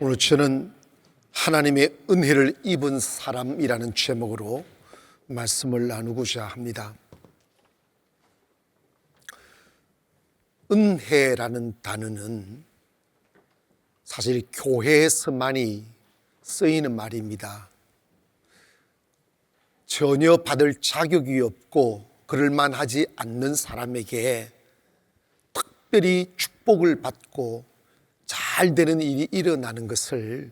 오늘 저는 하나님의 은혜를 입은 사람이라는 제목으로 말씀을 나누고자 합니다. 은혜라는 단어는 사실 교회에서만이 쓰이는 말입니다. 전혀 받을 자격이 없고 그럴 만하지 않는 사람에게 특별히 축복을 받고 잘 되는 일이 일어나는 것을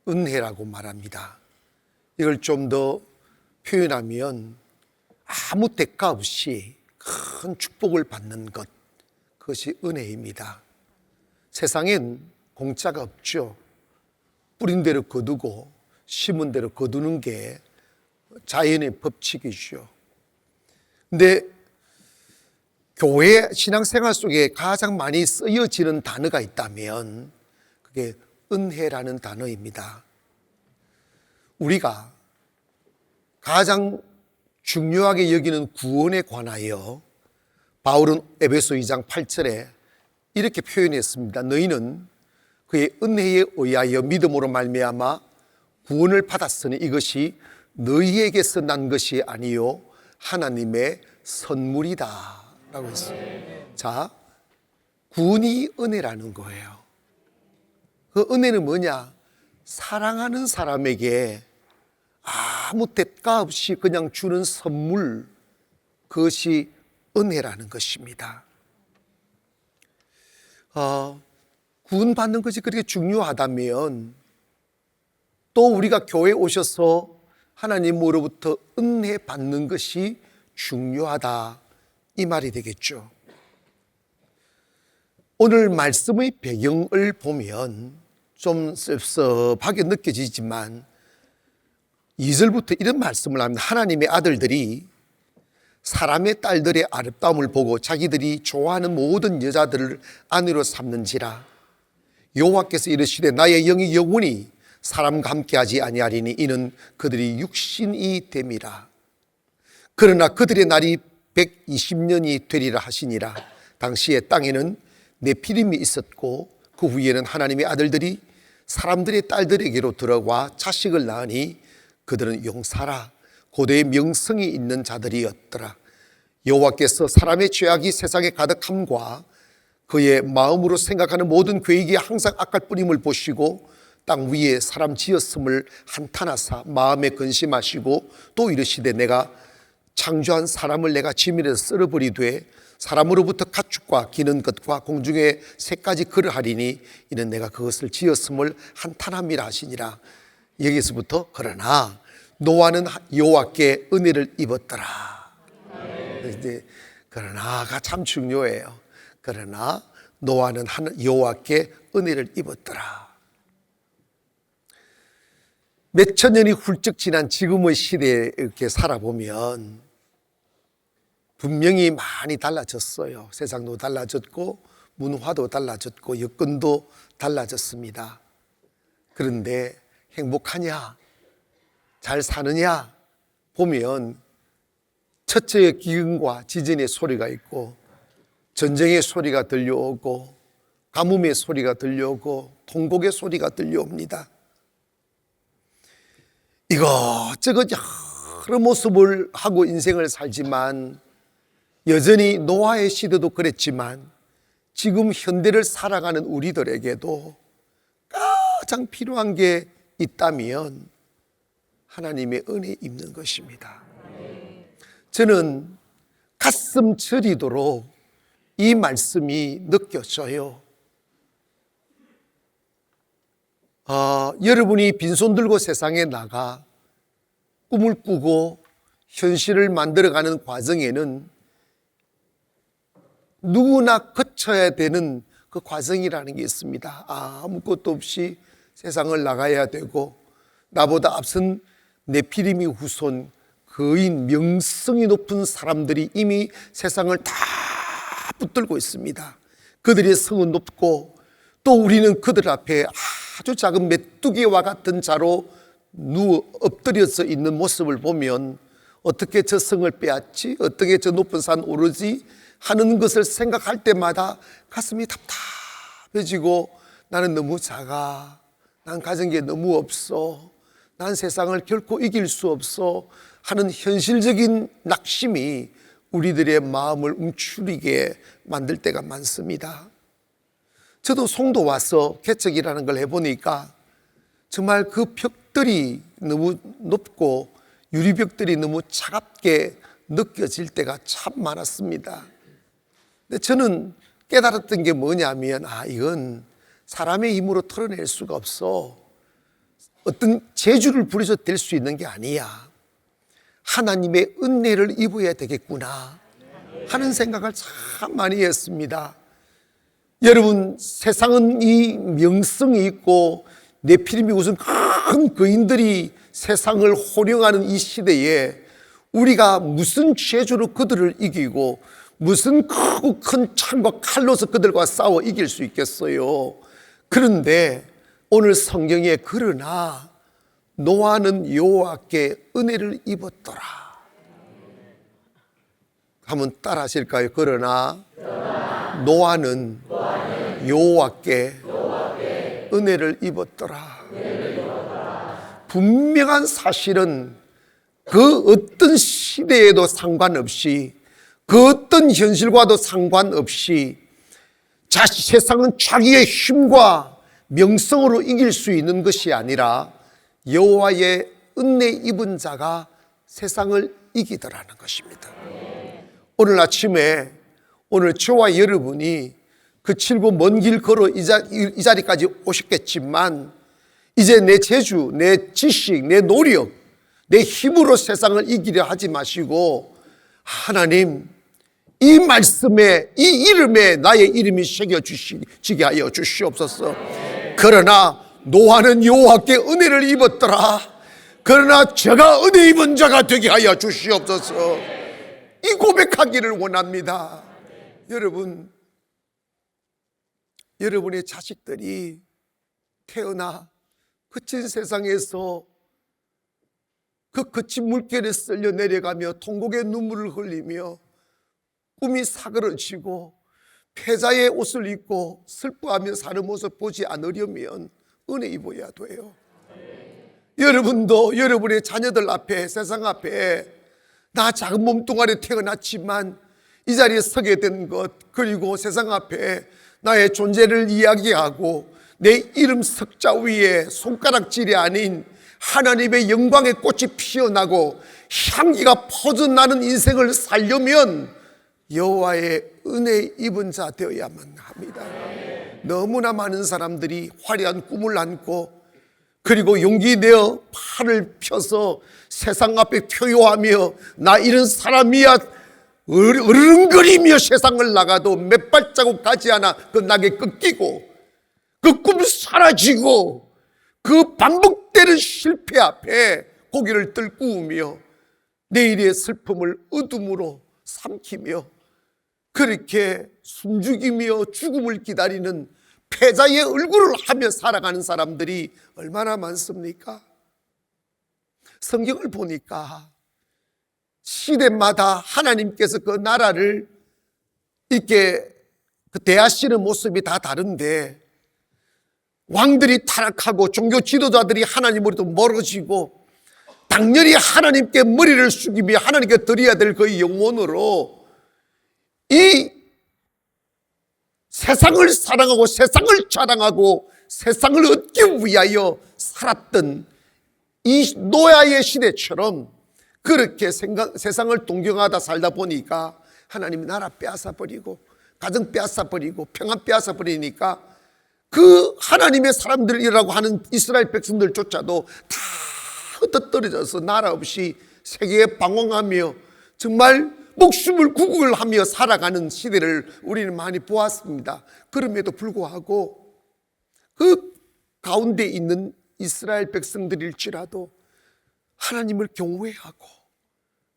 은혜라고 말합니다. 이걸 좀 더 표현하면 아무 대가 없이 큰 축복을 받는 것, 그것이 은혜입니다. 세상엔 공짜가 없죠. 뿌린 대로 거두고 심은 대로 거두는 게 자연의 법칙이죠. 근데 교회 신앙생활 속에 가장 많이 쓰여지는 단어가 있다면 그게 은혜라는 단어입니다. 우리가 가장 중요하게 여기는 구원에 관하여 바울은 에베소 2장 8절에 이렇게 표현했습니다. 너희는 그의 은혜에 의하여 믿음으로 말미암아 구원을 받았으니 이것이 너희에게서 난 것이 아니요 하나님의 선물이다 라고 했어요. 자, 구원이 은혜라는 거예요. 그 은혜는 뭐냐? 사랑하는 사람에게 아무 대가 없이 그냥 주는 선물, 그것이 은혜라는 것입니다. 구원받는 것이 그렇게 중요하다면 또 우리가 교회에 오셔서 하나님으로부터 은혜 받는 것이 중요하다, 이 말이 되겠죠. 오늘 말씀의 배경을 보면 좀 섭섭하게 느껴지지만 2절부터 이런 말씀을 합니다. 하나님의 아들들이 사람의 딸들의 아름다움을 보고 자기들이 좋아하는 모든 여자들을 아내로 삼는지라. 여호와께서 이르시되 나의 영이 영원히 사람과 함께하지 아니하리니 이는 그들이 육신이 됨이라. 그러나 그들의 날이 120년이 되리라 하시니라. 당시에 땅에는 네피림이 있었고 그 후에는 하나님의 아들들이 사람들의 딸들에게로 들어와 자식을 낳으니 그들은 용사라 고대의 명성이 있는 자들이었더라. 여호와께서 사람의 죄악이 세상에 가득함과 그의 마음으로 생각하는 모든 계획이 항상 악할 뿌림을 보시고 땅 위에 사람 지었음을 한탄하사 마음에 근심하시고 또 이르시되 내가 창조한 사람을 내가 지면에서 썰어버리되 사람으로부터 가축과 기는 것과 공중의 새까지 그러하리니 이는 내가 그것을 지었음을 한탄함이라 하시니라. 여기서부터 그러나 노아는 여호와께 은혜를 입었더라. 그러나가 참 중요해요. 그러나 노아는 여호와께 은혜를 입었더라. 몇천 년이 훌쩍 지난 지금의 시대에 이렇게 살아보면 분명히 많이 달라졌어요. 세상도 달라졌고 문화도 달라졌고 여건도 달라졌습니다. 그런데 행복하냐? 잘 사느냐? 보면 첫째 기근과 지진의 소리가 있고 전쟁의 소리가 들려오고 가뭄의 소리가 들려오고 통곡의 소리가 들려옵니다. 이것저것 여러 모습을 하고 인생을 살지만 여전히 노아의 시대도 그랬지만 지금 현대를 살아가는 우리들에게도 가장 필요한 게 있다면 하나님의 은혜 입는 것입니다. 저는 가슴 저리도록 이 말씀이 느껴져요. 여러분이 빈손 들고 세상에 나가 꿈을 꾸고 현실을 만들어가는 과정에는 누구나 거쳐야 되는 그 과정이라는 게 있습니다. 아무것도 없이 세상을 나가야 되고 나보다 앞선 네피림의 후손 거인 명성이 높은 사람들이 이미 세상을 다 붙들고 있습니다. 그들의 성은 높고 또 우리는 그들 앞에 아주 작은 메뚜기와 같은 자로 엎드려서 있는 모습을 보면 어떻게 저 성을 빼앗지? 어떻게 저 높은 산 오르지? 하는 것을 생각할 때마다 가슴이 답답해지고 나는 너무 작아, 난 가진 게 너무 없어, 난 세상을 결코 이길 수 없어 하는 현실적인 낙심이 우리들의 마음을 움츠리게 만들 때가 많습니다. 저도 송도 와서 개척이라는 걸 해보니까 정말 그 벽들이 너무 높고 유리벽들이 너무 차갑게 느껴질 때가 참 많았습니다. 근데 저는 깨달았던 게 뭐냐면, 이건 사람의 힘으로 털어낼 수가 없어. 어떤 재주를 부려서 될 수 있는 게 아니야. 하나님의 은혜를 입어야 되겠구나 하는 생각을 참 많이 했습니다. 여러분, 세상은 이 명성이 있고 네피림이 무슨 큰 거인들이 세상을 호령하는 이 시대에 우리가 무슨 재주로 그들을 이기고 무슨 크고 큰 창과 칼로서 그들과 싸워 이길 수 있겠어요. 그런데 오늘 성경에 그러나 노아는 여호와께 은혜를 입었더라. 한번 따라 하실까요? 그러나 노아는 여호와께 은혜를 입었더라. 분명한 사실은 그 어떤 시대에도 상관없이, 그 어떤 현실과도 상관없이 세상은 자기의 힘과 명성으로 이길 수 있는 것이 아니라 여호와의 은혜 입은 자가 세상을 이기더라는 것입니다. 오늘 아침에 오늘 저와 여러분이 그 길고 먼 길 걸어 이 자리까지 오셨겠지만, 이제 내 재주, 내 지식, 내 노력, 내 힘으로 세상을 이기려 하지 마시고, 하나님 이 말씀에, 이 이름에 나의 이름이 새겨지게 하여 주시옵소서. 그러나 노아는 여호와께 은혜를 입었더라. 그러나 제가 은혜 입은 자가 되게 하여 주시옵소서. 이 고백하기를 원합니다. 여러분, 여러분의 자식들이 태어나 거친 세상에서 그 거친 물결에 쓸려 내려가며 통곡의 눈물을 흘리며 꿈이 사그러지고 패자의 옷을 입고 슬퍼하며 사는 모습 보지 않으려면 은혜 입어야 돼요. 여러분도 여러분의 자녀들 앞에, 세상 앞에 나 작은 몸뚱아리 태어났지만 이 자리에 서게 된 것, 그리고 세상 앞에 나의 존재를 이야기하고 내 이름 석자 위에 손가락질이 아닌 하나님의 영광의 꽃이 피어나고 향기가 퍼져나는 인생을 살려면 여호와의 은혜 입은 자 되어야만 합니다. 너무나 많은 사람들이 화려한 꿈을 안고 그리고 용기 내어 팔을 펴서 세상 앞에 표효하며 나 이런 사람이야 으르렁거리며 세상을 나가도 몇 발자국 가지 않아 그 낙에 꺾이고 그 꿈 사라지고 그 반복되는 실패 앞에 고개를 들구우며 내일의 슬픔을 어둠으로 삼키며 그렇게 숨죽이며 죽음을 기다리는 패자의 얼굴을 하며 살아가는 사람들이 얼마나 많습니까? 성경을 보니까 시대마다 하나님께서 그 나라를 이렇게 대하시는 모습이 다 다른데, 왕들이 타락하고 종교 지도자들이 하나님으로부터 멀어지고 당연히 하나님께 머리를 숙이며 하나님께 드려야 될 그 영혼으로 이 세상을 사랑하고 세상을 자랑하고 세상을 얻기 위하여 살았던 이 노아의 시대처럼 그렇게 세상을 동경하다 살다 보니까 하나님이 나라 빼앗아버리고 가정 빼앗아버리고 평안 빼앗아버리니까 그 하나님의 사람들이라고 하는 이스라엘 백성들조차도 다 흩어뜨려져서 나라 없이 세계에 방황하며 정말 목숨을 구걸하며 살아가는 시대를 우리는 많이 보았습니다. 그럼에도 불구하고 그 가운데 있는 이스라엘 백성들일지라도 하나님을 경외하고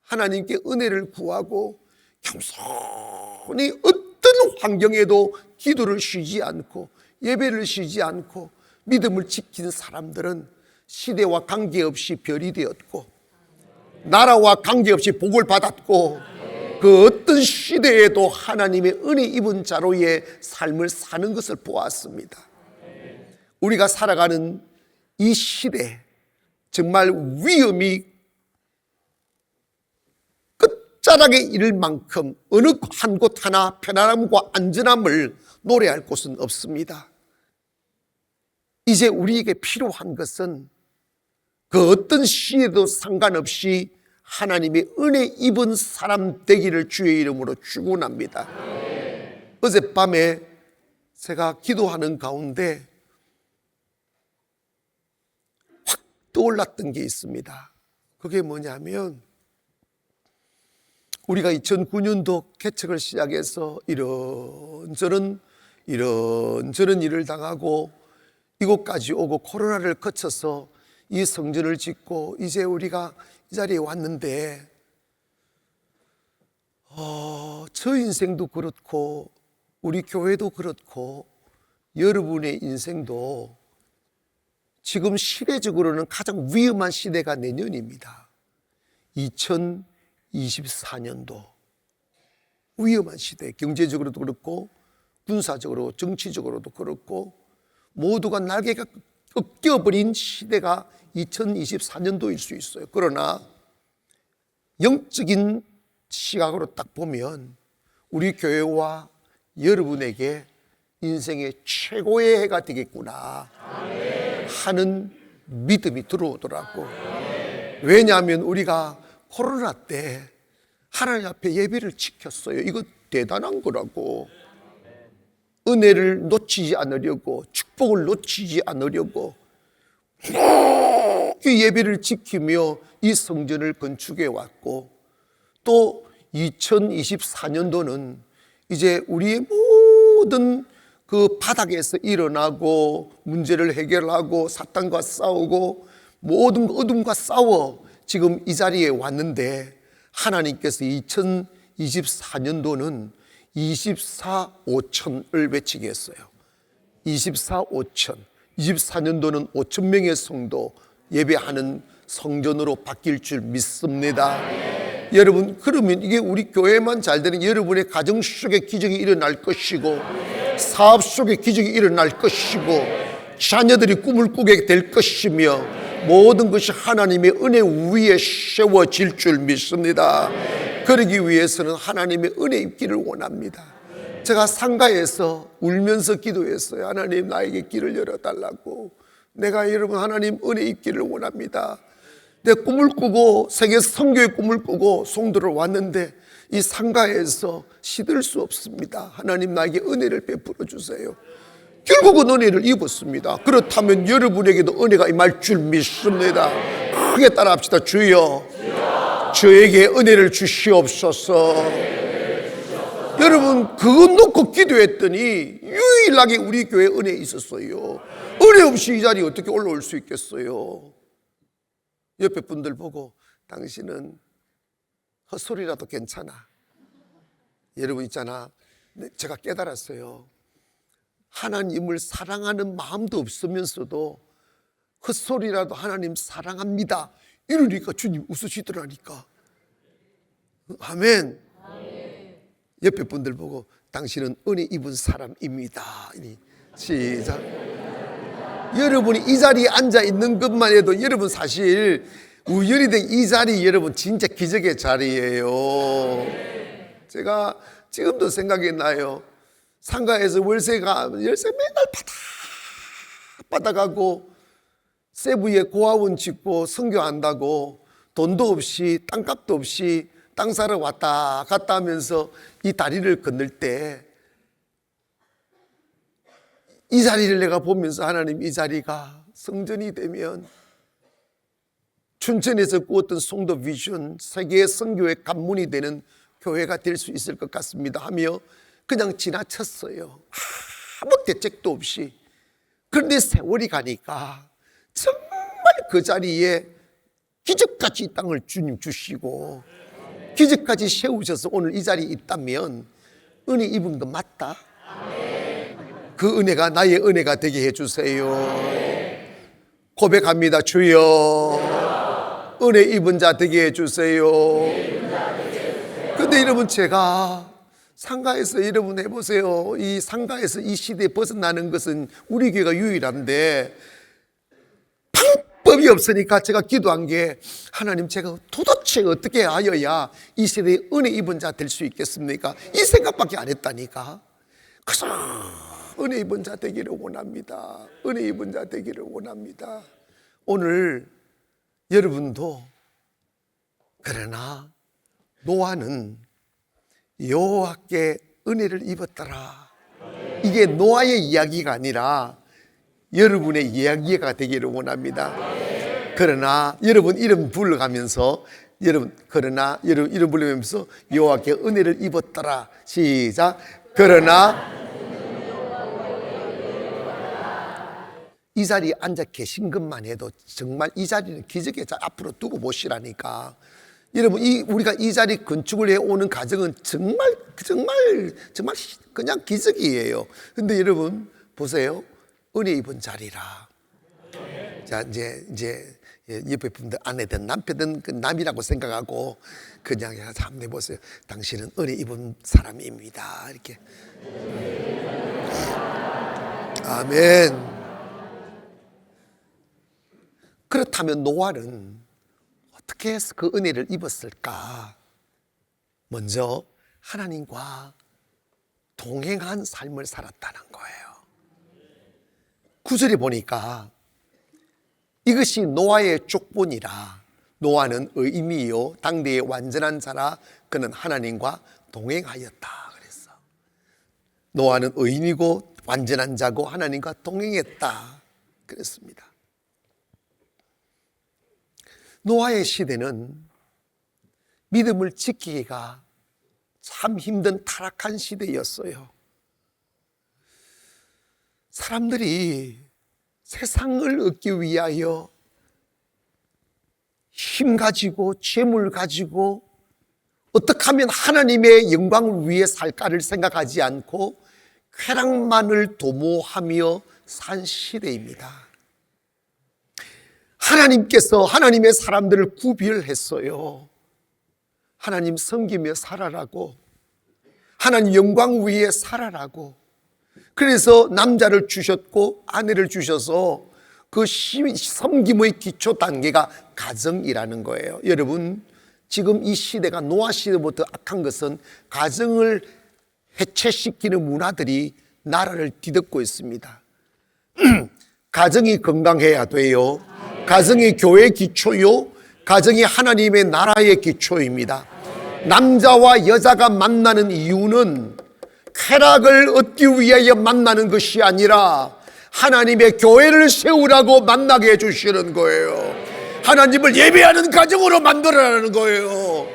하나님께 은혜를 구하고 겸손히 어떤 환경에도 기도를 쉬지 않고 예배를 쉬지 않고 믿음을 지킨 사람들은 시대와 관계없이 별이 되었고 나라와 관계없이 복을 받았고 그 어떤 시대에도 하나님의 은혜 입은 자로의 삶을 사는 것을 보았습니다. 우리가 살아가는 이 시대 정말 위험이 끝자락에 이를 만큼 어느 한 곳 하나 편안함과 안전함을 노래할 곳은 없습니다. 이제 우리에게 필요한 것은 그 어떤 시에도 상관없이 하나님의 은혜 입은 사람 되기를 주의 이름으로 축원합니다. 어젯밤에 제가 기도하는 가운데 확 떠올랐던 게 있습니다. 그게 뭐냐면 우리가 2009년도 개척을 시작해서 이런저런 일을 당하고 이곳까지 오고 코로나를 거쳐서 이 성전을 짓고 이제 우리가 이 자리에 왔는데 저 인생도 그렇고 우리 교회도 그렇고 여러분의 인생도 지금 시대적으로는 가장 위험한 시대가 내년입니다. 2024년도 위험한 시대, 경제적으로도 그렇고 군사적으로 정치적으로도 그렇고 모두가 날개가 꺾여버린 시대가 2024년도일 수 있어요. 그러나 영적인 시각으로 딱 보면 우리 교회와 여러분에게 인생의 최고의 해가 되겠구나 하는 믿음이 들어오더라고. 왜냐하면 우리가 코로나 때 하나님 앞에 예배를 지켰어요. 이거 대단한 거라고. 은혜를 놓치지 않으려고, 축복을 놓치지 않으려고 이 예배를 지키며 이 성전을 건축해 왔고, 또 2024년도는 이제 우리의 모든 그 바닥에서 일어나고 문제를 해결하고 사탄과 싸우고 모든 어둠과 싸워 지금 이 자리에 왔는데, 하나님께서 2024년도는 24, 5천을 외치게 했어요. 24, 5천. 24년도는 5천 명의 성도 예배하는 성전으로 바뀔 줄 믿습니다. 여러분, 그러면 이게 우리 교회만 잘 되는, 여러분의 가정 속에 기적이 일어날 것이고 사업 속에 기적이 일어날 것이고 자녀들이 꿈을 꾸게 될 것이며 모든 것이 하나님의 은혜 위에 세워질 줄 믿습니다. 그러기 위해서는 하나님의 은혜 입기를 원합니다. 제가 상가에서 울면서 기도했어요. 하나님, 나에게 길을 열어달라고. 내가 여러분 하나님 은혜 입기를 원합니다. 내 꿈을 꾸고 세계 선교의 꿈을 꾸고 송도를 왔는데 이 상가에서 시들 수 없습니다. 하나님, 나에게 은혜를 베풀어 주세요. 결국은 은혜를 입었습니다. 그렇다면 여러분에게도 은혜가 임할 줄 믿습니다. 크게 따라합시다. 주여, 저에게 은혜를 주시옵소서. 여러분, 그거 놓고 기도했더니 유일하게 우리 교회에 은혜 있었어요. 은혜 없이 이 자리에 어떻게 올라올 수 있겠어요? 옆에 분들 보고 당신은 헛소리라도 괜찮아. 여러분 있잖아, 제가 깨달았어요. 하나님을 사랑하는 마음도 없으면서도 헛소리라도 하나님 사랑합니다 이러니까 주님 웃으시더라니까. 아멘. 옆에 분들 보고 당신은 은혜 입은 사람입니다. 시작. 여러분이 이 자리에 앉아 있는 것만 해도 여러분 사실 우연히 된 이 자리, 여러분 진짜 기적의 자리예요. 제가 지금도 생각이 나요. 상가에서 열쇠 맨날 받아가고 세부에 고아원 짓고 선교한다고 돈도 없이 땅값도 없이 땅 사러 왔다 갔다 하면서 이 다리를 건널 때 이 자리를 내가 보면서 하나님, 이 자리가 성전이 되면 춘천에서 꾸었던 송도 비전, 세계의 선교의 관문이 되는 교회가 될 수 있을 것 같습니다 하며 그냥 지나쳤어요. 아무 대책도 없이. 그런데 세월이 가니까 정말 그 자리에 기적같이 이 땅을 주님 주시고 기적같이 세우셔서 오늘 이 자리에 있다면 은혜 입은 거 맞다? 그 은혜가 나의 은혜가 되게 해주세요. 고백합니다. 주여, 은혜 입은 자 되게 해주세요. 근데 여러분, 제가 상가에서 여러분 해보세요. 이 상가에서 이 시대에 벗어나는 것은 우리 교회가 유일한데 방법이 없으니까 제가 기도한 게, 하나님, 제가 도대체 어떻게 하여야 이 세대에 은혜 입은 자 될 수 있겠습니까? 이 생각밖에 안 했다니까. 그래서 은혜 입은 자 되기를 원합니다. 은혜 입은 자 되기를 원합니다. 오늘 여러분도, 그러나 노아는 여호와께 은혜를 입었더라. 이게 노아의 이야기가 아니라 여러분의 이야기가 되기를 원합니다. 그러나 여러분 이름 불러가면서, 그러나 여러분 이름 부르면서 여호와께 은혜를 입었더라. 시작. 그러나 이 자리에 앉아 계신 것만 해도 정말 이 자리는 기적의 자 앞으로 두고 보시라니까. 여러분, 우리가 이 자리 건축을 해오는 과정은 정말 그냥 기적이에요. 근데 여러분 보세요. 은혜 입은 자리라. 자, 이제 옆에 분들 아내든 남편든 그 남이라고 생각하고 그냥 한번 해보세요. 당신은 은혜 입은 사람입니다. 이렇게. 아멘. 그렇다면 노아는 어떻게 해서 그 은혜를 입었을까? 먼저 하나님과 동행한 삶을 살았다는 거예요. 9절에 보니까 이것이 노아의 족본이라. 노아는 의인이요 당대의 완전한 자라. 그는 하나님과 동행하였다. 그랬어. 노아는 의인이고 완전한 자고 하나님과 동행했다. 그랬습니다. 노아의 시대는 믿음을 지키기가 참 힘든 타락한 시대였어요. 사람들이 세상을 얻기 위하여 힘 가지고 재물 가지고 어떻게 하면 하나님의 영광을 위해 살까를 생각하지 않고 쾌락만을 도모하며 산 시대입니다. 하나님께서 하나님의 사람들을 구별했어요. 하나님 섬기며 살아라고, 하나님 영광 위에 살아라고. 그래서 남자를 주셨고 아내를 주셔서 그 섬김의 기초 단계가 가정이라는 거예요. 여러분, 지금 이 시대가 노아 시대부터 악한 것은 가정을 해체시키는 문화들이 나라를 뒤덮고 있습니다. 가정이 건강해야 돼요. 가정이 교회의 기초요, 가정이 하나님의 나라의 기초입니다. 남자와 여자가 만나는 이유는 쾌락을 얻기 위하여 만나는 것이 아니라 하나님의 교회를 세우라고 만나게 해주시는 거예요. 하나님을 예배하는 가정으로 만들어라는 거예요.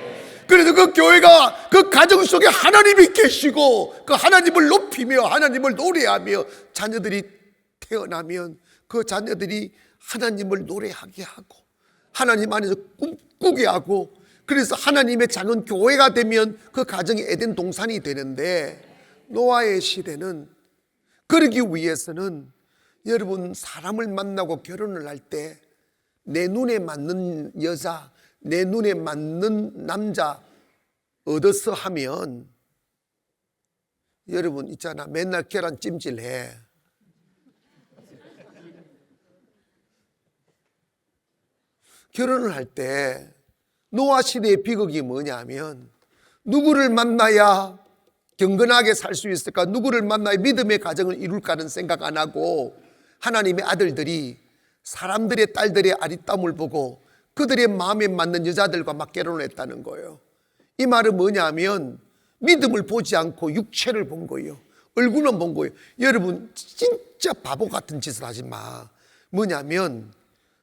그래서 그 교회가 그 가정 속에 하나님이 계시고 그 하나님을 높이며 하나님을 노래하며 자녀들이 태어나면 그 자녀들이 하나님을 노래하게 하고 하나님 안에서 꿈꾸게 하고, 그래서 하나님의 작은 교회가 되면 그 가정이 에덴 동산이 되는데, 노아의 시대는 그러기 위해서는 여러분 사람을 만나고 결혼을 할 때 내 눈에 맞는 여자, 내 눈에 맞는 남자 얻어서 하면, 여러분 있잖아, 맨날 계란 찜질해. 결혼을 할 때 노아 시대의 비극이 뭐냐면, 누구를 만나야 경건하게 살 수 있을까, 누구를 만나야 믿음의 가정을 이룰까는 생각 안 하고 하나님의 아들들이 사람들의 딸들의 아리따움을 보고 그들의 마음에 맞는 여자들과 막 결혼을 했다는 거예요. 이 말은 뭐냐면 믿음을 보지 않고 육체를 본 거예요. 얼굴만 본 거예요. 여러분 진짜 바보 같은 짓을 하지 마. 뭐냐면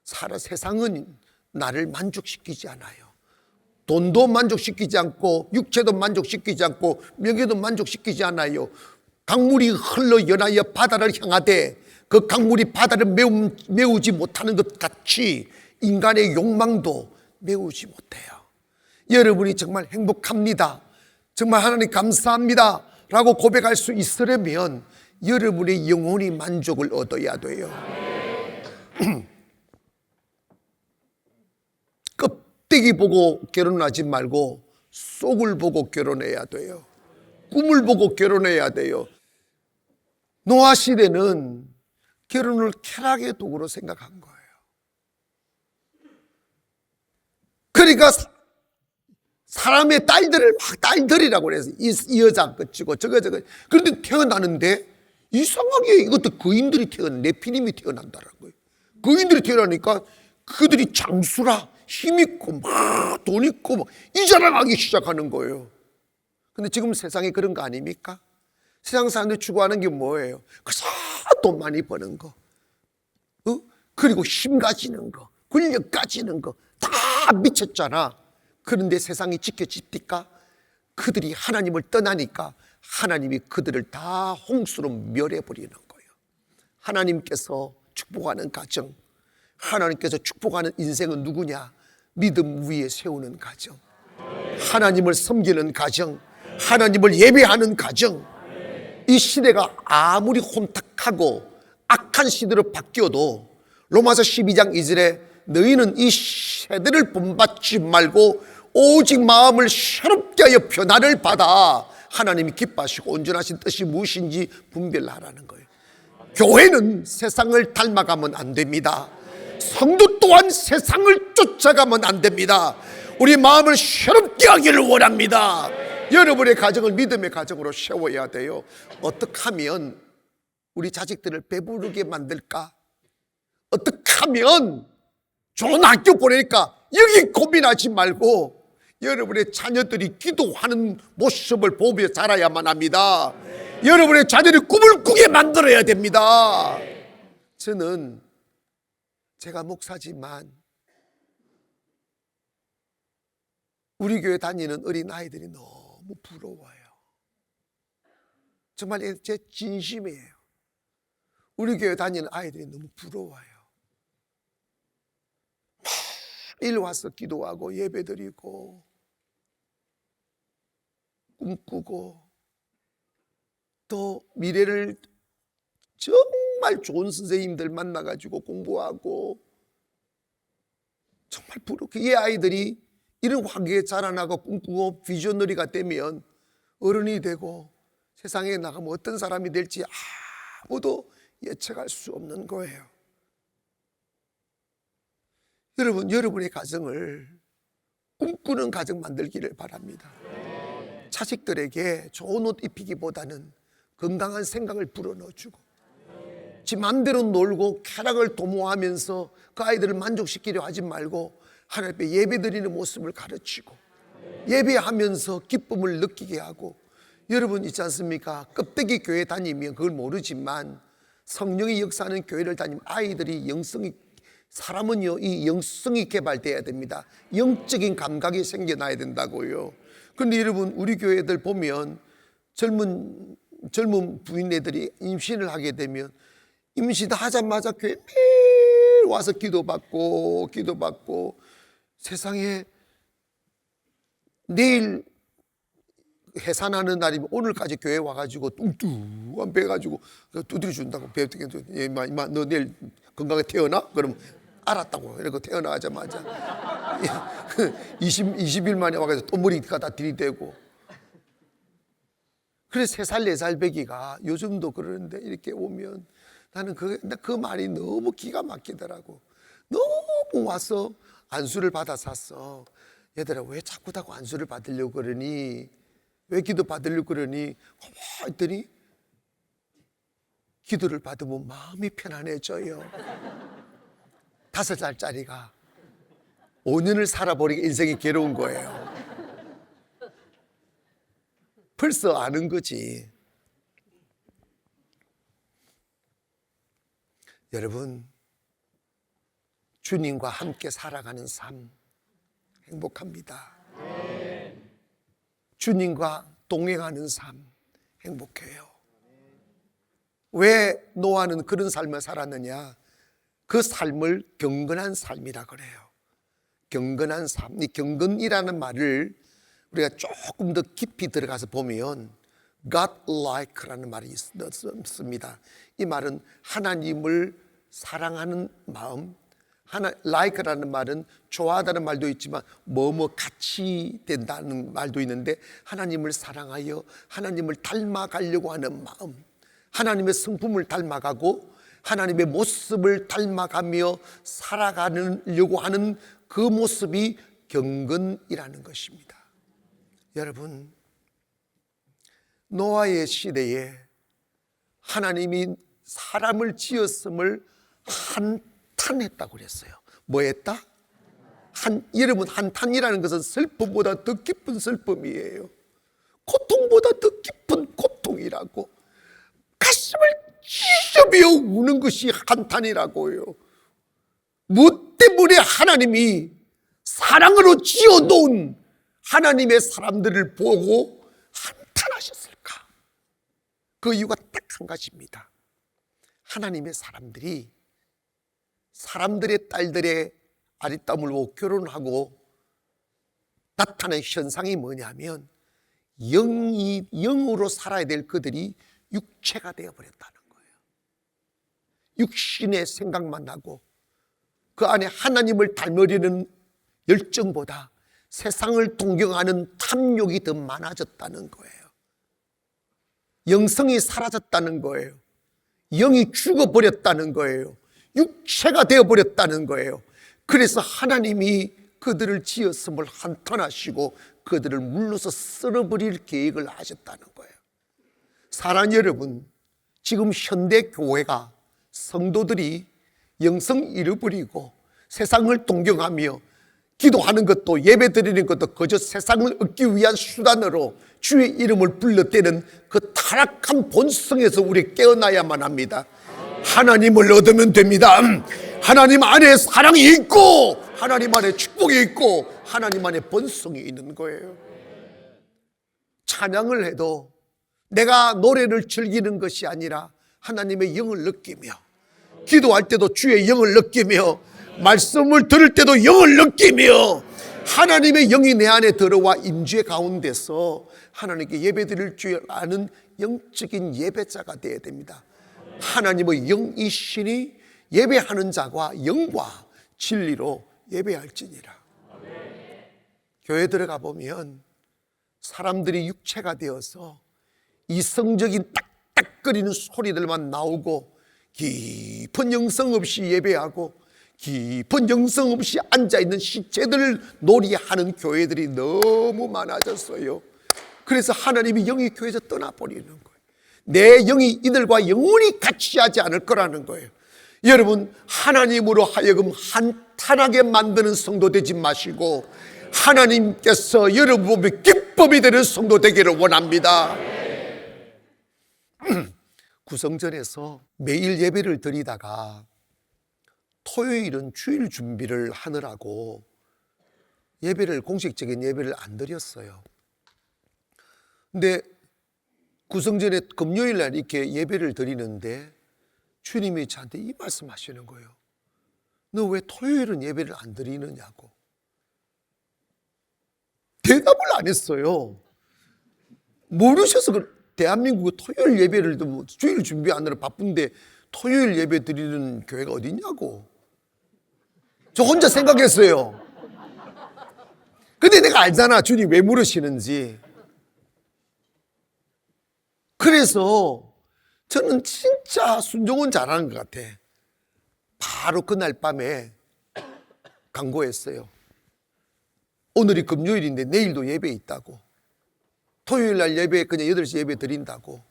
세상은 나를 만족시키지 않아요. 돈도 만족시키지 않고 육체도 만족시키지 않고 명예도 만족시키지 않아요. 강물이 흘러 연하여 바다를 향하되 그 강물이 바다를 메우지 못하는 것 같이 인간의 욕망도 메우지 못해요. 여러분이 정말 행복합니다, 정말 하나님 감사합니다 라고 고백할 수 있으려면 여러분의 영혼이 만족을 얻어야 돼요. 껍데기 보고 결혼하지 말고 속을 보고 결혼해야 돼요. 꿈을 보고 결혼해야 돼요. 노아 시대는 결혼을 쾌락의 도구로 생각한 거예요. 그러니까 사람의 딸들을 막 딸들이라고 그래서 이 여자 끝이고 저거 그런데 태어나는데 이상하게 이것도 거인들이 네피림이 태어난다는 거예요. 거인들이 태어나니까 그들이 장수라 힘 있고 막 돈 있고 막 이 자랑하기 시작하는 거예요. 근데 지금 세상에 그런 거 아닙니까? 세상 사람들이 추구하는 게 뭐예요? 그래서 돈 많이 버는 거, 그리고 힘 가지는 거, 권력 가지는 거 다 미쳤잖아. 그런데 세상이 지켜집니까? 그들이 하나님을 떠나니까 하나님이 그들을 다 홍수로 멸해버리는 거예요. 하나님께서 축복하는 가정, 하나님께서 축복하는 인생은 누구냐? 믿음 위에 세우는 가정, 하나님을 섬기는 가정, 하나님을 예배하는 가정. 이 시대가 아무리 혼탁하고 악한 시대로 바뀌어도 로마서 12장 2절에 너희는 이 세대를 본받지 말고 오직 마음을 새롭게 하여 변화를 받아 하나님이 기뻐하시고 온전하신 뜻이 무엇인지 분별하라는 거예요. 교회는 세상을 닮아가면 안 됩니다. 성도 또한 세상을 쫓아가면 안 됩니다. 우리 마음을 새롭게 하기를 원합니다. 여러분의 가정을 믿음의 가정으로 세워야 돼요. 어떻게 하면 우리 자식들을 배부르게 만들까? 어떻게 하면 좋은 학교 보내니까 여기 고민하지 말고 여러분의 자녀들이 기도하는 모습을 보며 자라야만 합니다. 여러분의 자녀들이 꿈을 꾸게 만들어야 됩니다. 저는 제가 목사지만 우리 교회 다니는 어린아이들이 너무 부러워요. 정말 제 진심이에요. 우리 교회 다니는 아이들이 너무 부러워요. 매일 와서 기도하고 예배드리고 꿈꾸고 또 미래를 정말 좋은 선생님들 만나가지고 공부하고 정말 부럽게 이 아이들이 이런 환경에 자라나고 꿈꾸고 비전너리가 되면 어른이 되고 세상에 나가면 어떤 사람이 될지 아무도 예측할 수 없는 거예요. 여러분, 여러분의 가정을 꿈꾸는 가정 만들기를 바랍니다. 자식들에게 좋은 옷 입히기보다는 건강한 생각을 불어넣어주고 지 맘대로 놀고 쾌락을 도모하면서 그 아이들을 만족시키려 하지 말고 하나님 앞에 예배드리는 모습을 가르치고 예배하면서 기쁨을 느끼게 하고. 여러분 있지 않습니까? 껍데기 교회 다니면 그걸 모르지만 성령의 역사하는 교회를 다니면 아이들이 사람은요 이 영성이 개발돼야 됩니다. 영적인 감각이 생겨나야 된다고요. 그런데 여러분 우리 교회들 보면 젊은 부인네들이 임신을 하게 되면 임신하자마자 교회 매일 와서 기도받고 세상에 내일 해산하는 날이면 오늘까지 교회 와가지고 뚱뚱한 배 가지고 두드려 준다고. 배 너 내일 건강하게 태어나? 그럼 알았다고. 그리고 태어나자마자 20일 만에 와가지고 또 머리 갖다 들이대고. 그래서 3살 4살 배기가 요즘도 그러는데 이렇게 오면 나는 그 말이 너무 기가 막히더라고. 너무 와서 안수를 받아 샀어. 얘들아 왜 자꾸 안수를 받으려고 그러니? 왜 기도 받으려고 그러니? 했더니 기도를 받으면 마음이 편안해져요. 5살짜리가 5년을 살아버리게 인생이 괴로운 거예요. 벌써 아는 거지. 여러분, 주님과 함께 살아가는 삶 행복합니다. 주님과 동행하는 삶 행복해요. 왜 노아는 그런 삶을 살았느냐? 그 삶을 경건한 삶이라 그래요. 경건한 삶. 이 경건이라는 말을 우리가 조금 더 깊이 들어가서 보면 God-like라는 말이 있습니다. 이 말은 하나님을 사랑하는 마음. like라는 말은 좋아하다는 말도 있지만 같이 된다는 말도 있는데 하나님을 사랑하여 하나님을 닮아가려고 하는 마음, 하나님의 성품을 닮아가고 하나님의 모습을 닮아가며 살아가려고 하는 그 모습이 경건이라는 것입니다. 여러분, 노아의 시대에 하나님이 사람을 지었음을 한탄했다고 그랬어요. 뭐 했다? 여러분, 한탄이라는 것은 슬픔보다 더 깊은 슬픔이에요. 고통보다 더 깊은 고통이라고. 가슴을 찢어비어 우는 것이 한탄이라고요. 무엇 때문에 하나님이 사랑으로 지어놓은 하나님의 사람들을 보고 한탄하셨을까? 그 이유가 딱 한 가지입니다. 하나님의 사람들이 사람들의 딸들의 아리따움을 보고 결혼하고 나타나는 현상이 뭐냐면 영으로 살아야 될 그들이 육체가 되어버렸다는 거예요. 육신의 생각만 나고 그 안에 하나님을 닮으려는 열정보다 세상을 동경하는 탐욕이 더 많아졌다는 거예요. 영성이 사라졌다는 거예요. 영이 죽어버렸다는 거예요. 육체가 되어버렸다는 거예요. 그래서 하나님이 그들을 지었음을 한탄하시고 그들을 물러서 쓸어버릴 계획을 하셨다는 거예요. 사랑하는 여러분, 지금 현대 교회가 성도들이 영성 잃어버리고 세상을 동경하며 기도하는 것도 예배드리는 것도 그저 세상을 얻기 위한 수단으로 주의 이름을 불러대는 그 타락한 본성에서 우리 깨어나야만 합니다. 하나님을 얻으면 됩니다. 하나님 안에 사랑이 있고 하나님 안에 축복이 있고 하나님 안에 본성이 있는 거예요. 찬양을 해도 내가 노래를 즐기는 것이 아니라 하나님의 영을 느끼며, 기도할 때도 주의 영을 느끼며, 말씀을 들을 때도 영을 느끼며, 하나님의 영이 내 안에 들어와 임재 가운데서 하나님께 예배드릴 줄 아는 영적인 예배자가 되어야 됩니다. 하나님의 영이시니 예배하는 자가 영과 진리로 예배할지니라. 교회 들어가 보면 사람들이 육체가 되어서 이성적인 딱딱거리는 소리들만 나오고 깊은 영성 없이 예배하고 깊은 영성 없이 앉아있는 시체들을 놀이하는 교회들이 너무 많아졌어요. 그래서 하나님이 영이 교회에서 떠나버리는 거예요. 내 영이 이들과 영원히 같이 하지 않을 거라는 거예요. 여러분, 하나님으로 하여금 한탄하게 만드는 성도 되지 마시고 하나님께서 여러분의 기쁨이 되는 성도 되기를 원합니다. 구성전에서 매일 예배를 드리다가 토요일은 주일 준비를 하느라고 공식적인 예배를 안 드렸어요. 근데 구성전에 금요일 날 이렇게 예배를 드리는데 주님이 저한테 이 말씀 하시는 거예요. 너 왜 토요일은 예배를 안 드리느냐고. 대답을 안 했어요. 모르셔서 대한민국 토요일 예배를 주일 준비하느라 바쁜데 토요일 예배 드리는 교회가 어디 있냐고. 저 혼자 생각했어요. 근데 내가 알잖아, 주님 왜 물으시는지. 그래서 저는 진짜 순종은 잘하는 것 같아. 바로 그날 밤에 강구했어요. 오늘이 금요일인데 내일도 예배 있다고. 토요일 날 예배 그냥 8시 예배 드린다고.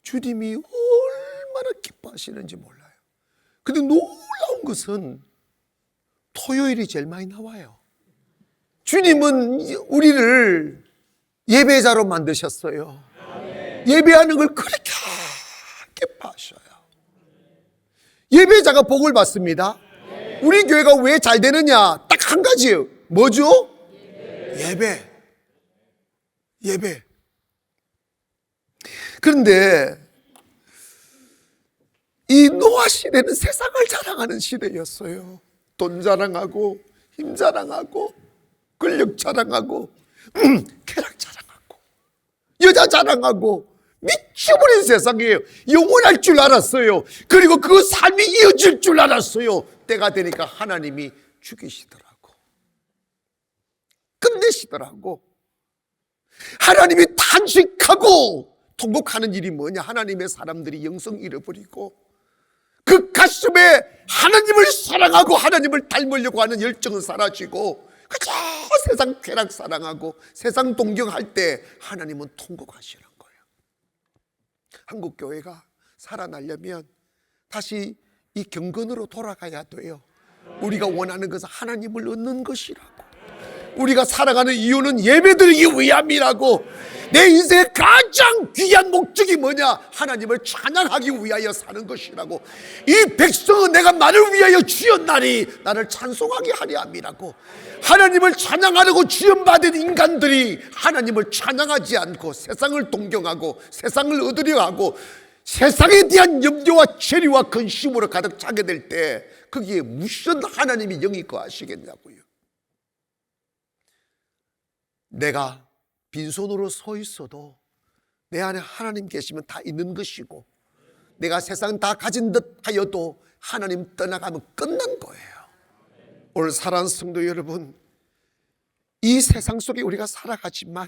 주님이 얼마나 기뻐하시는지 몰라요. 근데 놀라운 것은 토요일이 제일 많이 나와요. 주님은 우리를 예배자로 만드셨어요. 예배하는 걸 그렇게 기뻐하셔요. 예배자가 복을 받습니다. 우리 교회가 왜 잘 되느냐? 딱 한 가지예요. 뭐죠? 예배. 그런데 이 노아 시대는 세상을 자랑하는 시대였어요. 돈 자랑하고 힘 자랑하고 권력 자랑하고 쾌락 자랑하고 여자 자랑하고 미쳐버린 세상이에요. 영원할 줄 알았어요. 그리고 그 삶이 이어질 줄 알았어요. 때가 되니까 하나님이 죽이시더라고. 끝내시더라고. 하나님이 탄식하고 통곡하는 일이 뭐냐? 하나님의 사람들이 영성 잃어버리고 끝까지 가슴에 하나님을 사랑하고 하나님을 닮으려고 하는 열정은 사라지고 그저 세상 쾌락 사랑하고 세상 동경할 때 하나님은 통곡하시는 거예요. 한국 교회가 살아나려면 다시 이 경건으로 돌아가야 돼요. 우리가 원하는 것은 하나님을 얻는 것이라고. 우리가 살아가는 이유는 예배드리기 위함이라고. 내 인생의 가장 귀한 목적이 뭐냐? 하나님을 찬양하기 위하여 사는 것이라고. 이 백성은 내가 나를 위하여 지었나니 나를 찬송하게 하려 함이라고. 하나님을 찬양하려고 지음받은 인간들이 하나님을 찬양하지 않고 세상을 동경하고 세상을 얻으려 하고 세상에 대한 염려와 체리와 근심으로 가득 차게 될 때 거기에 무슨 하나님이 영이 거하시겠냐고요. 내가 빈손으로 서 있어도 내 안에 하나님 계시면 다 있는 것이고 내가 세상 다 가진 듯 하여도 하나님 떠나가면 끝난 거예요. 오늘 사랑하는 성도 여러분, 이 세상 속에 우리가 살아가지만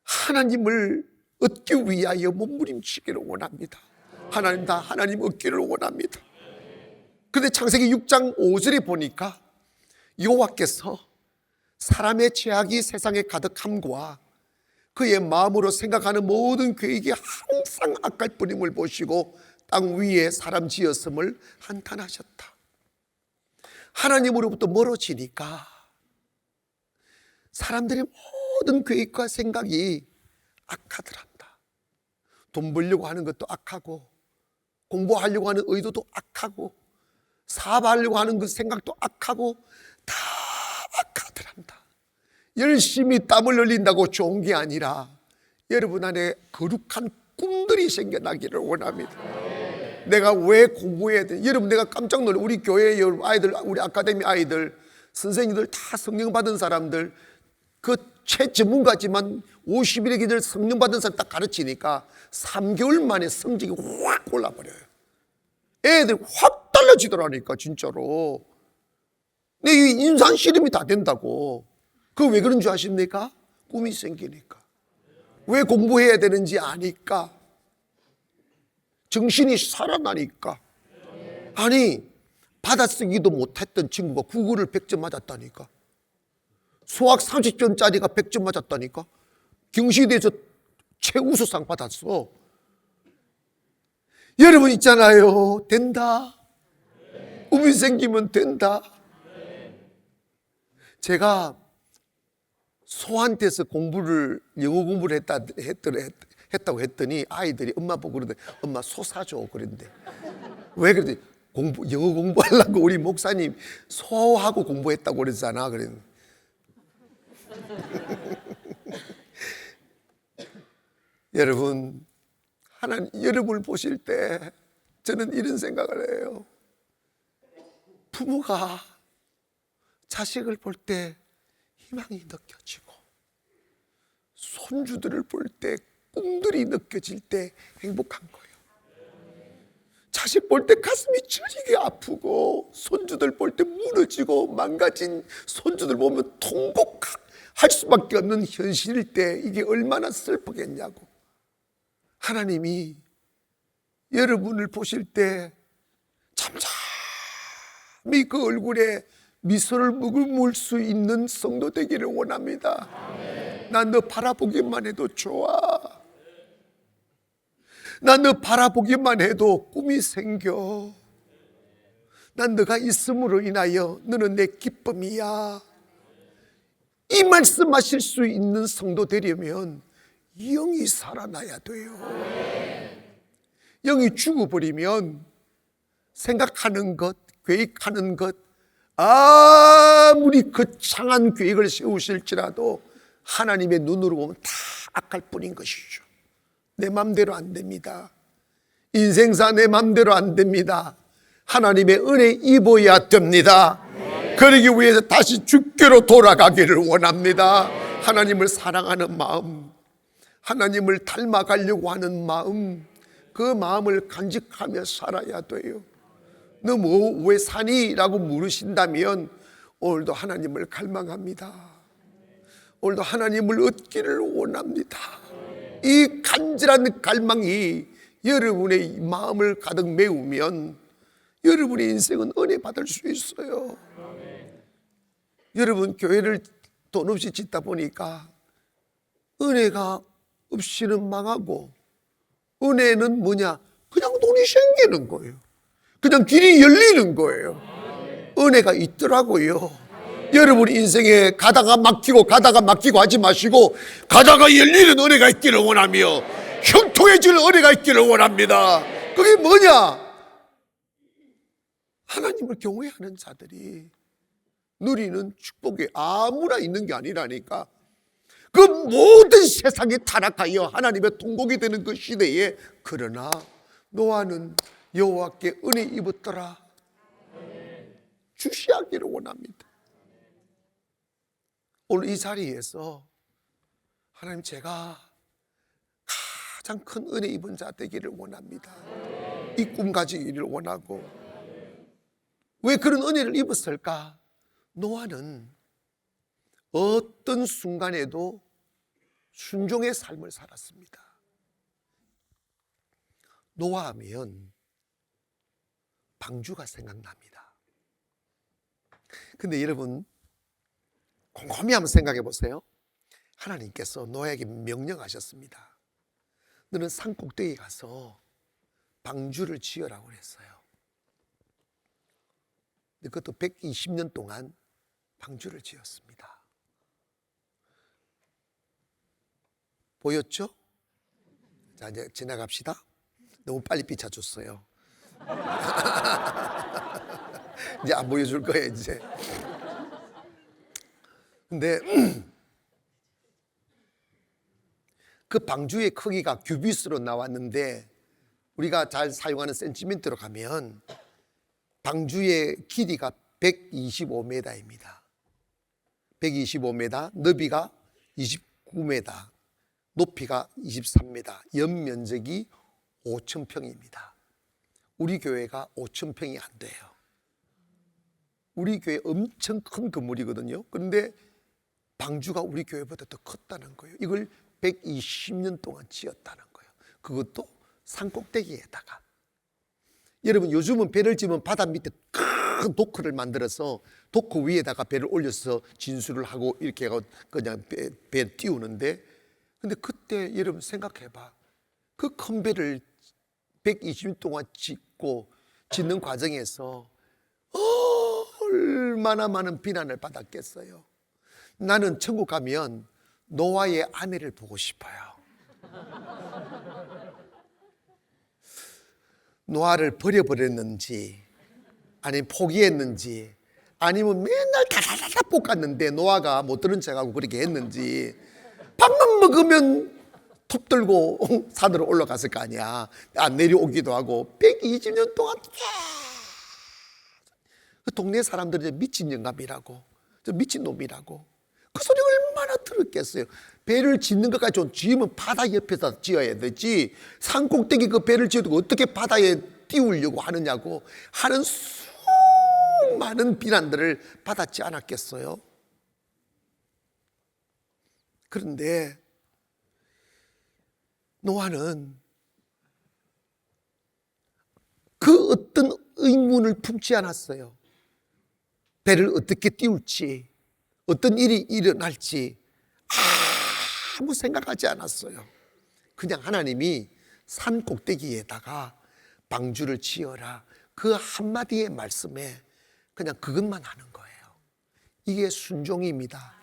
하나님을 얻기 위하여 몸부림치기를 원합니다. 하나님 다 하나님 얻기를 원합니다. 그런데 창세기 6장 5절에 보니까 여호와께서 사람의 죄악이 세상에 가득함과 그의 마음으로 생각하는 모든 계획이 항상 악할 뿐임을 보시고 땅 위에 사람 지었음을 한탄하셨다. 하나님으로부터 멀어지니까 사람들의 모든 계획과 생각이 악하더란다. 돈 벌려고 하는 것도 악하고 공부하려고 하는 의도도 악하고 사업하려고 하는 그 생각도 악하고 다 악하더란다. 열심히 땀을 흘린다고 좋은 게 아니라 여러분 안에 거룩한 꿈들이 생겨나기를 원합니다. 내가 왜 공부해야 돼? 여러분, 내가 깜짝 놀래. 우리 교회 아이들, 우리 아카데미 아이들, 선생님들 다 성령 받은 사람들, 그 최전문가지만 50일의 기절 성령 받은 사람 딱 가르치니까 3개월 만에 성적이 확 올라버려요. 애들 확 달라지더라니까, 진짜로. 내 인상 씨름이 다 된다고. 그거 왜 그런 줄 아십니까? 꿈이 생기니까. 왜 공부해야 되는지 아니까. 정신이 살아나니까. 아니, 받아쓰기도 못했던 친구가 국어를 100점 맞았다니까. 수학 30점짜리가 100점 맞았다니까. 경시대에서 최우수상 받았어. 여러분 있잖아요. 된다. 꿈이 생기면 된다. 제가 소한테서 영어 공부를 했다고 했더니 아이들이 엄마 보고 그러는데 엄마 소 사줘 그랬는데 왜 그러지? 영어 공부하려고 우리 목사님 소하고 공부했다고 그랬잖아. 그랬는데 여러분, 하나님 여러분을 보실 때 저는 이런 생각을 해요. 부모가 자식을 볼 때 희망이 느껴지고 손주들을 볼 때 꿈들이 느껴질 때 행복한 거예요. 자식 볼 때 가슴이 저리게 아프고 손주들 볼 때 무너지고 망가진 손주들 보면 통곡할 수밖에 없는 현실일 때 이게 얼마나 슬프겠냐고. 하나님이 여러분을 보실 때 잠잠히 그 얼굴에 미소를 머금을 수 있는 성도 되기를 원합니다. 난 너 바라보기만 해도 좋아. 난 너 바라보기만 해도 꿈이 생겨. 난 너가 있음으로 인하여 너는 내 기쁨이야. 이 말씀하실 수 있는 성도 되려면 영이 살아나야 돼요. 영이 죽어버리면 생각하는 것, 계획하는 것, 아무리 거창한 계획을 세우실지라도 하나님의 눈으로 보면 다 악할 뿐인 것이죠. 내 맘대로 안 됩니다. 인생사 내 맘대로 안 됩니다. 하나님의 은혜 입어야 됩니다. 그러기 위해서 다시 주께로 돌아가기를 원합니다. 하나님을 사랑하는 마음, 하나님을 닮아가려고 하는 마음, 그 마음을 간직하며 살아야 돼요. 너 왜 사니? 라고 물으신다면 오늘도 하나님을 갈망합니다. 오늘도 하나님을 얻기를 원합니다. 이 간절한 갈망이 여러분의 마음을 가득 메우면 여러분의 인생은 은혜 받을 수 있어요. 여러분, 교회를 돈 없이 짓다 보니까 은혜가 없이는 망하고, 은혜는 뭐냐? 그냥 돈이 생기는 거예요. 그냥 길이 열리는 거예요. 은혜가 있더라고요. 여러분 인생에 가다가 막히고 하지 마시고, 가다가 열리는 은혜가 있기를 원하며 형통해지는 은혜가 있기를 원합니다. 그게 뭐냐? 하나님을 경외하는 자들이 누리는 축복이 아무나 있는 게 아니라니까. 그 모든 세상이 타락하여 하나님의 통곡이 되는 그 시대에, 그러나 노아는 여호와께 은혜 입었더라 주시하기를 원합니다. 오늘 이 자리에서 하나님, 제가 가장 큰 은혜 입은 자 되기를 원합니다. 이 꿈 가지기를 원하고. 왜 그런 은혜를 입었을까? 노아는 어떤 순간에도 순종의 삶을 살았습니다. 노아하면 방주가 생각납니다. 근데 여러분, 곰곰이 한번 생각해 보세요. 하나님께서 노아에게 명령하셨습니다. 너는 산 꼭대기에 가서 방주를 지으라고 그랬어요. 근데 그것도 120년 동안 방주를 지었습니다. 보였죠? 자, 이제 지나갑시다. 너무 빨리 비춰줬어요. 이제 안 보여줄 거예요, 이제. 근데 그 방주의 크기가 규빗으로 나왔는데, 우리가 잘 사용하는 센티미터로 가면 방주의 길이가 125m입니다. 125m, 너비가 29m, 높이가 23m, 연면적이 5,000평입니다. 우리 교회가 5,000평이 안 돼요. 우리 교회 엄청 큰 건물이거든요. 그런데 방주가 우리 교회보다 더 컸다는 거예요. 이걸 120년 동안 지었다는 거예요. 그것도 산꼭대기에다가. 여러분, 요즘은 배를 지으면 바다 밑에 큰 도크를 만들어서 도크 위에다가 배를 올려서 진수를 하고 이렇게 하고 그냥 배 띄우는데, 근데 그때 여러분 생각해봐. 그 큰 배를 120년 동안 짓는 과정에서 얼마나 많은 비난을 받았겠어요. 나는 천국 가면 노아의 아내를 보고 싶어요. 노아를 버려버렸는지, 아니면 포기했는지, 아니면 맨날 다다다다 볶았는데 노아가 못 들은 척하고 그렇게 했는지, 밥만 먹으면 톱 들고 산으로 올라갔을 거 아니야. 안 내려오기도 하고 120년 동안 그 동네 사람들이 미친 영감이라고, 저 미친 놈이라고 그 소리 얼마나 들었겠어요. 배를 짓는 것까지 좀 지으면 바다 옆에서 지어야 되지, 산꼭대기 그 배를 지어도 어떻게 바다에 띄우려고 하느냐고 하는 수많은 비난들을 받았지 않았겠어요. 그런데 노아는 그 어떤 의문을 품지 않았어요. 배를 어떻게 띄울지, 어떤 일이 일어날지 아무 생각하지 않았어요. 그냥 하나님이 산 꼭대기에다가 방주를 지어라, 그 한마디의 말씀에 그냥 그것만 하는 거예요. 이게 순종입니다.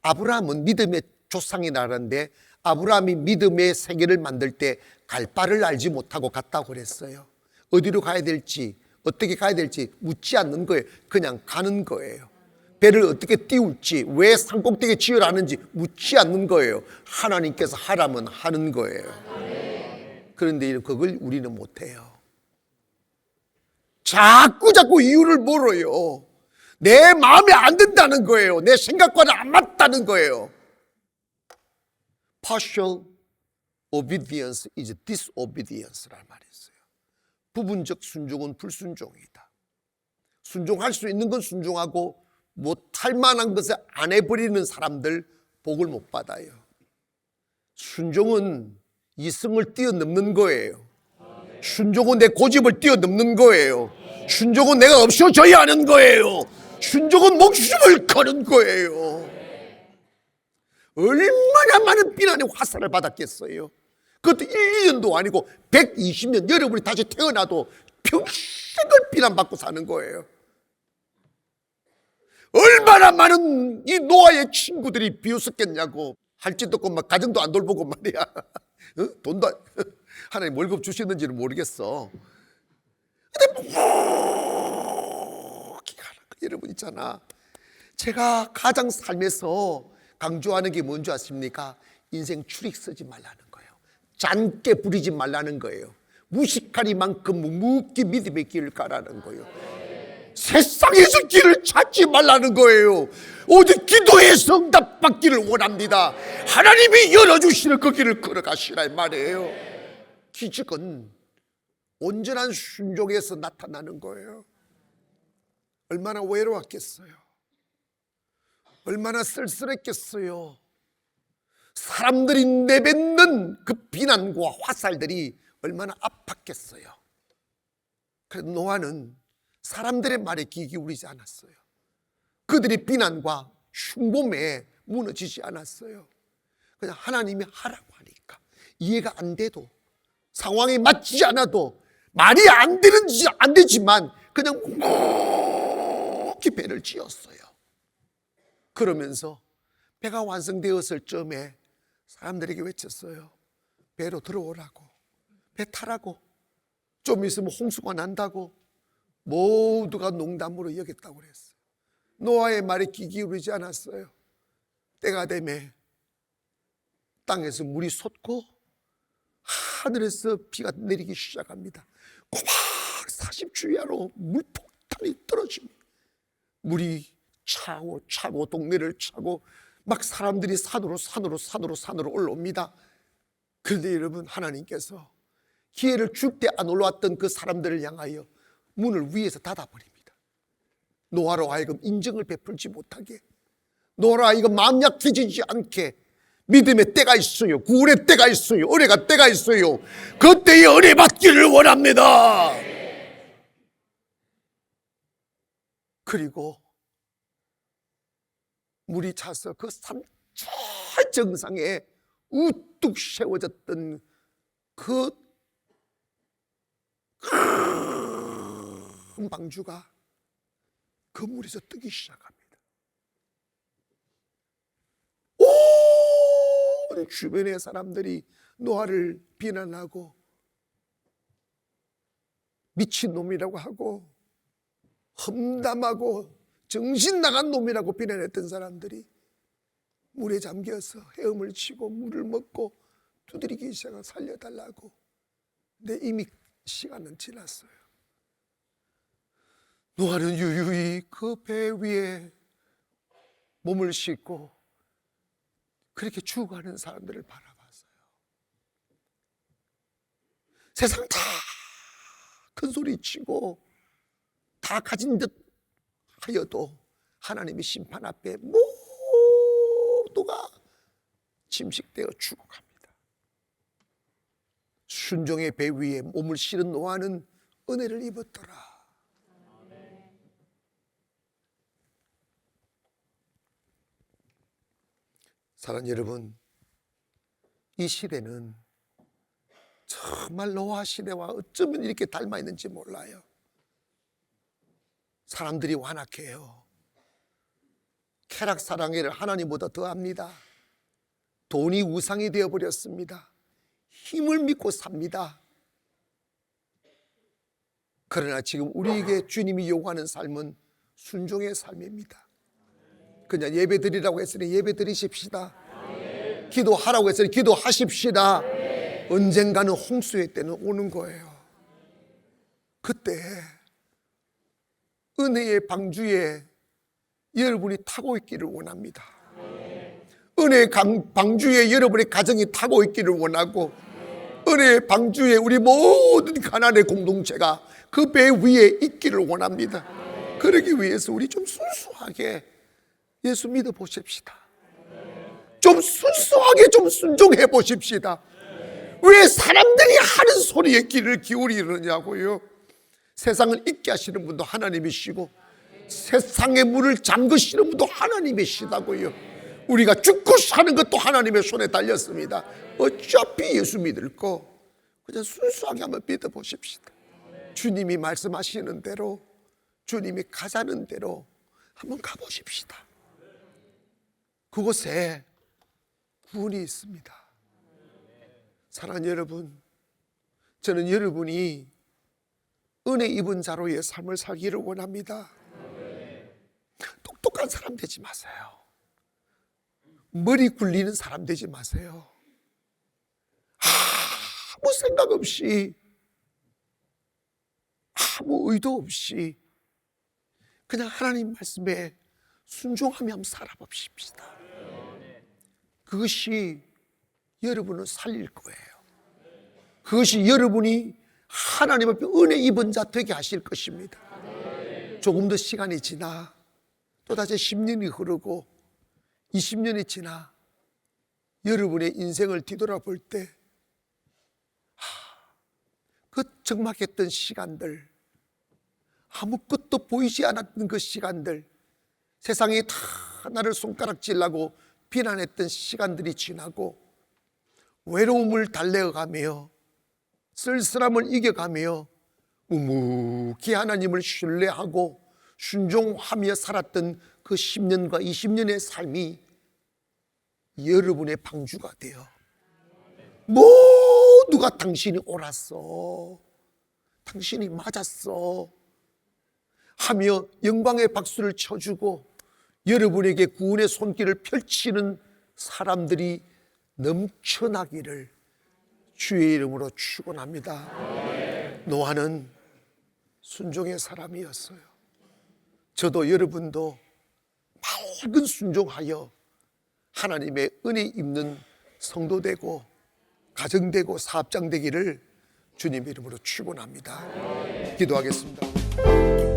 아브라함은 믿음의 조상이라는데, 아브라함이 믿음의 세계를 만들 때 갈 바를 알지 못하고 갔다고 그랬어요. 어디로 가야 될지, 어떻게 가야 될지 묻지 않는 거예요. 그냥 가는 거예요. 배를 어떻게 띄울지, 왜 산꼭대기에 지으라는지 묻지 않는 거예요. 하나님께서 하라면 하는 거예요. 그런데 그걸 우리는 못해요. 자꾸 이유를 물어요. 내 마음에 안 든다는 거예요. 내 생각과는 안 맞다는 거예요. Partial obedience is disobedience라는 말이 있어요. 부분적 순종은 불순종이다. 순종할 수 있는 건 순종하고 못할 만한 것을 안 해버리는 사람들 복을 못 받아요. 순종은 이성을 뛰어넘는 거예요. 순종은 내 고집을 뛰어넘는 거예요. 순종은 내가 없어져야 하는 거예요. 순종은 목숨을 거는 거예요. 얼마나 많은 비난의 화살을 받았겠어요. 그것도 1, 2년도 아니고 120년, 여러분이 다시 태어나도 평생을 비난받고 사는 거예요. 얼마나 많은 이 노아의 친구들이 비웃었겠냐고. 할지도 없고 막 가정도 안 돌보고 말이야. 돈도 하나님 월급 주시는지는 모르겠어. 근데 여러분 있잖아, 제가 가장 삶에서 강조하는 게 뭔지 아십니까? 인생 추릭 쓰지 말라는 거예요. 잔게 부리지 말라는 거예요. 무식하리만큼 묵묵히 믿음의 길을 가라는 거예요. 세상에서 길을 찾지 말라는 거예요. 오직 기도해서 응답받기를 원합니다. 하나님이 열어주시는 그 길을 걸어가시라 이 말이에요. 기적은 온전한 순종에서 나타나는 거예요. 얼마나 외로웠겠어요. 얼마나 쓸쓸했겠어요. 사람들이 내뱉는 그 비난과 화살들이 얼마나 아팠겠어요. 그래도 노아는 사람들의 말에 귀 기울이지 않았어요. 그들의 비난과 흉범에 무너지지 않았어요. 그냥 하나님이 하라고 하니까 이해가 안 돼도, 상황이 맞지 않아도, 말이 안 되지만 그냥 묵묵히 배를 지었어요. 그러면서 배가 완성되었을 즈음에 사람들에게 외쳤어요. 배로 들어오라고, 배 타라고, 좀 있으면 홍수가 난다고. 모두가 농담으로 여겼다고 그랬어요. 노아의 말에 귀 기울이지 않았어요. 때가 되매 땅에서 물이 솟고 하늘에서 비가 내리기 시작합니다. 고막 40주야로 물폭탄이 떨어집니다. 물이 차고 동네를 차고 막 사람들이 산으로 올라옵니다. 그런데 여러분, 하나님께서 기회를 줄 때 안 올라왔던 그 사람들을 향하여 문을 위에서 닫아버립니다. 노아로 하여금 인정을 베풀지 못하게, 노아로 하여금 마음 약해지지 않게 믿음의 때가 있어요. 구원의 때가 있어요. 은혜가 때가 있어요. 그때에 은혜 받기를 원합니다. 그리고 물이 차서 그 산 정상에 우뚝 세워졌던 그 큰 방주가 그 물에서 뜨기 시작합니다. 온 주변의 사람들이 노아를 비난하고 미친놈이라고 하고 험담하고 정신 나간 놈이라고 비난했던 사람들이 물에 잠겨서 헤엄을 치고 물을 먹고 두드리기 시작하고 살려달라고. 근데 이미 시간은 지났어요. 노아는 유유히 그 배 위에 몸을 싣고 그렇게 죽어가는 사람들을 바라봤어요. 세상 다 큰 소리 치고 다 가진 듯 하여도 하나님의 심판 앞에 모두가 침식되어 죽어갑니다. 순종의 배 위에 몸을 실은 노아는 은혜를 입었더라. 사랑하는 여러분, 이 시대는 정말 노아 시대와 어쩌면 이렇게 닮아 있는지 몰라요. 사람들이 완악해요. 쾌락 사랑해를 하나님보다 더합니다. 돈이 우상이 되어버렸습니다. 힘을 믿고 삽니다. 그러나 지금 우리에게 주님이 요구하는 삶은 순종의 삶입니다. 그냥 예배 드리라고 했으니 예배 드리십시다. 기도하라고 했으니 기도하십시다. 언젠가는 홍수의 때는 오는 거예요. 그때 은혜의 방주에 여러분이 타고 있기를 원합니다. 은혜의 방주에 여러분의 가정이 타고 있기를 원하고, 은혜의 방주에 우리 모든 가난의 공동체가 그 배 위에 있기를 원합니다. 그러기 위해서 우리 좀 순수하게 예수 믿어 보십시다. 좀 순수하게 좀 순종해 보십시다. 왜 사람들이 하는 소리에 귀를 기울이느냐고요. 세상을 잊게 하시는 분도 하나님이시고 세상의 문을 잠그시는 분도 하나님이시다고요. 우리가 죽고 사는 것도 하나님의 손에 달렸습니다. 어차피 예수 믿을 거 그냥 순수하게 한번 믿어보십시다. 주님이 말씀하시는 대로, 주님이 가자는 대로 한번 가보십시다. 그곳에 구원이 있습니다. 사랑하는 여러분, 저는 여러분이 은혜 입은 자로의 삶을 살기를 원합니다. 똑똑한 사람 되지 마세요. 머리 굴리는 사람 되지 마세요. 아무 생각 없이, 아무 의도 없이 그냥 하나님 말씀에 순종하며 한번 살아봅시다. 그것이 여러분을 살릴 거예요. 그것이 여러분이 하나님 앞에 은혜 입은 자 되게 하실 것입니다. 조금 더 시간이 지나 또다시 10년이 흐르고 20년이 지나 여러분의 인생을 뒤돌아볼 때 그 적막했던 시간들, 아무것도 보이지 않았던 그 시간들, 세상이 다 나를 손가락질하고 비난했던 시간들이 지나고 외로움을 달래어가며 쓸쓸함을 이겨가며 묵묵히 하나님을 신뢰하고 순종하며 살았던 그 10년과 20년의 삶이 여러분의 방주가 되어 모두가 당신이 옳았어, 당신이 맞았어 하며 영광의 박수를 쳐주고 여러분에게 구원의 손길을 펼치는 사람들이 넘쳐나기를 주의 이름으로 축원합니다. 노아는 순종의 사람이었어요. 저도 여러분도 맑은 순종하여 하나님의 은혜 입는 성도 되고 가정 되고 사업장 되기를 주님 이름으로 축원합니다. 기도하겠습니다.